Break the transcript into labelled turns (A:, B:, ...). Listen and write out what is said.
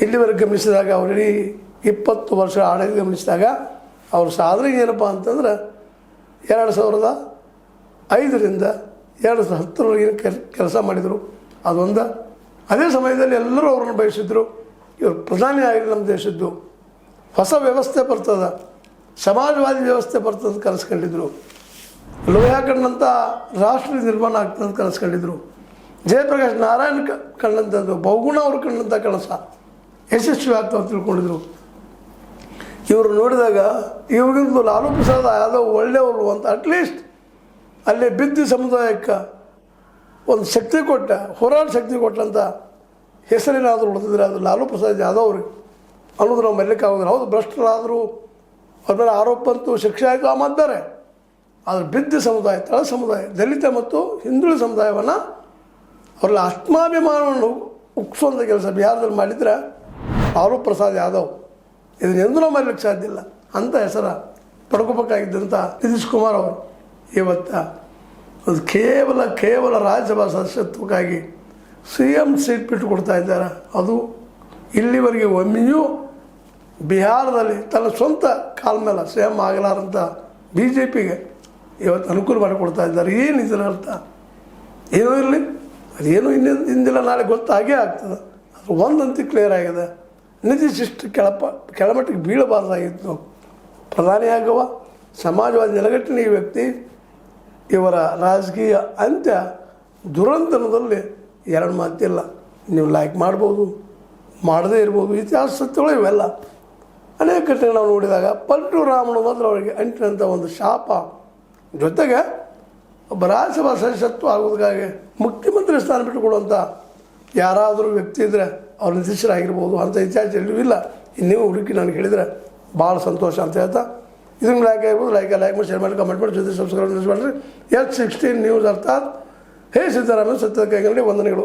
A: ಇಲ್ಲಿವರೆಗೆ ಗಮನಿಸಿದಾಗ ಅವರಲ್ಲಿ 20 ವರ್ಷ ಆಡಳಿತ ಗಮನಿಸಿದಾಗ ಅವ್ರ ಸಾಧನೆ ಏನಪ್ಪ ಅಂತಂದ್ರೆ 2005ರಿಂದ 2010ರವರೆಗೆ ಕೆಲಸ ಮಾಡಿದರು. ಅದೊಂದು ಅದೇ ಸಮಯದಲ್ಲಿ ಎಲ್ಲರೂ ಅವ್ರನ್ನ ಬಯಸಿದ್ರು. ಇವರು ಪ್ರಧಾನಿ ಆಗಿ ನಮ್ಮ ದೇಶದ್ದು ಹೊಸ ವ್ಯವಸ್ಥೆ ಬರ್ತದೆ, ಸಮಾಜವಾದಿ ವ್ಯವಸ್ಥೆ ಬರ್ತದೆ ಕನಸ್ಕೊಂಡಿದ್ರು. ಲೋಹಿಯಾ ಕಂಡಂಥ ರಾಷ್ಟ್ರ ನಿರ್ಮಾಣ ಆಗ್ತದೆ ಅಂತ ಕನಸ್ಕೊಂಡಿದ್ರು. ಜಯಪ್ರಕಾಶ್ ನಾರಾಯಣ್ ಕಂಡಂಥದ್ದು, ಬಹುಗುಣ ಅವರು ಕಂಡಂಥ ಕನಸ ಯಶಸ್ವಿ ಆಗ್ತಾವೆ ತಿಳ್ಕೊಂಡಿದ್ರು. ಇವರು ನೋಡಿದಾಗ ಇವ್ರಿಗಿಂತ ಲಾಲು ಪ್ರಸಾದ್ ಯಾದವ್ ಒಳ್ಳೆಯವರು ಅಂತ ಅಟ್ಲೀಸ್ಟ್ ಅಲ್ಲೇ ಬಿದ್ದು ಸಮುದಾಯಕ್ಕೆ ಒಂದು ಶಕ್ತಿ ಕೊಟ್ಟ, ಹೋರಾಟ ಶಕ್ತಿ ಕೊಟ್ಟಂಥ ಹೆಸರೇನಾದರೂ ಉಳಿದಿದ್ರೆ ಅದು ಲಾಲು ಪ್ರಸಾದ್ ಯಾದವ್ ಅವ್ರಿಗೆ ಅನ್ನೋದು ನಾವು ಮರೀಲಿಕ್ಕಾಗೋದಿಲ್ಲ. ಹೌದು, ಭ್ರಷ್ಟರಾದರು, ಅವ್ರ ಮೇಲೆ ಆರೋಪ ಅಂತೂ ಶಿಕ್ಷೆ ಆಯಿತು, ಆ ಮದ್ದಾರೆ. ಆದರೆ ಬಿದ್ದ ಸಮುದಾಯ, ತಳ ಸಮುದಾಯ, ದಲಿತ ಮತ್ತು ಹಿಂದುಳಿದ ಸಮುದಾಯವನ್ನು ಅವರಲ್ಲಿ ಆತ್ಮಾಭಿಮಾನವನ್ನು ಉಕ್ಸುವಂಥ ಕೆಲಸ ಬಿಹಾರದಲ್ಲಿ ಮಾಡಿದರೆ ಲಾಲು ಪ್ರಸಾದ್ ಯಾದವ್. ಇದನ್ನೆಂದೂ ನಾವು ಮರೀಲಿಕ್ಕೆ ಸಾಧ್ಯ ಇಲ್ಲ. ಅಂಥ ಹೆಸರ ಪಡ್ಕೋಬೇಕಾಗಿದ್ದಂಥ ನಿತೀಶ್ ಕುಮಾರ್ ಅವರು ಇವತ್ತು ಅದು ಕೇವಲ ರಾಜ್ಯಸಭಾ ಸದಸ್ಯತ್ವಕ್ಕಾಗಿ CM ಸೀಟ್ ಬಿಟ್ಟು ಕೊಡ್ತಾ ಇದ್ದಾರೆ. ಅದು ಇಲ್ಲಿವರೆಗೆ ಒಮ್ಮೆಯೂ ಬಿಹಾರದಲ್ಲಿ ತನ್ನ ಸ್ವಂತ ಕಾಲ ಮೇಲೆ CM ಆಗಲಾರಂಥ BJPಗೆ ಇವತ್ತು ಅನುಕೂಲ ಮಾಡಿಕೊಡ್ತಾ ಇದ್ದಾರೆ. ಏನು ಇದರ ಅರ್ಥ? ಏನೂ ಇರಲಿ, ಅದೇನು ಇಂದಿಲ್ಲ ನಾಳೆ ಗೊತ್ತಾಗೇ ಆಗ್ತದೆ. ಅದು ಒಂದಂತೂ ಕ್ಲಿಯರ್ ಆಗಿದೆ, ನಿತೀಶ್ ಇಷ್ಟು ಕೆಳಮಟ್ಟಿಗೆ ಬೀಳಬಾರ್ದಾಗಿತ್ತು. ಪ್ರಧಾನಿ ಆಗುವ ಸಮಾಜವಾದಿ ನೆಲಗಟ್ಟಿನ ಈ ವ್ಯಕ್ತಿ, ಇವರ ರಾಜಕೀಯ ಅಂತ್ಯ ದುರಂತನದಲ್ಲಿ ಎರಡು ಮಾತಿಲ್ಲ. ನೀವು ಲೈಕ್ ಮಾಡ್ಬೋದು, ಮಾಡದೇ ಇರ್ಬೋದು, ಇತಿಹಾಸ ಸತ್ಯಗಳು ಇವೆಲ್ಲ ಅನೇಕ ಘಟನೆ ನಾವು ನೋಡಿದಾಗ ಪಲ್ಟು ರಾಮಣ್ಣ ಮಾತ್ರ ಅವರಿಗೆ ಅಂಟಿನಂಥ ಒಂದು ಶಾಪ. ಜೊತೆಗೆ ಒಬ್ಬ ರಾಜ್ಯಸಭಾ ಸದಸ್ಯತ್ವ ಆಗೋದಕ್ಕಾಗಿ ಮುಖ್ಯಮಂತ್ರಿ ಸ್ಥಾನ ಬಿಟ್ಟುಕೊಡುವಂಥ ಯಾರಾದರೂ ವ್ಯಕ್ತಿ ಇದ್ದರೆ ಅವ್ರು ನಿತೀಶರಾಗಿರ್ಬೋದು. ಅಂಥ ಇತಿಹಾಸ ಎಲ್ಲೂ ಇಲ್ಲ. ನೀವು ಹುಡುಕಿ ನನಗೆ ಹೇಳಿದರೆ ಭಾಳ ಸಂತೋಷ ಅಂತ ಹೇಳ್ತಾ, ಇದನ್ನು ಲೈಕ್ ಆಗಿರ್ಬೋದು, ಲೈಕ್ ಮಾಡಿ, ಶೇರ್ ಮಾಡಿ, ಕಮೆಂಟ್ ಮಾಡಿ, ಜೊತೆ ಸಬ್ಸ್ಕ್ರೈಬ್ ಮಾಡಿರಿ. H16 ನ್ಯೂಸ್ ಅರ್ಥಾತ್ ಹೇ ಸಿದ್ದರಾಮಯ್ಯ ಸತ್ಯದ ಕೈಗೊಂಡು ವಂದನೆಗಳು.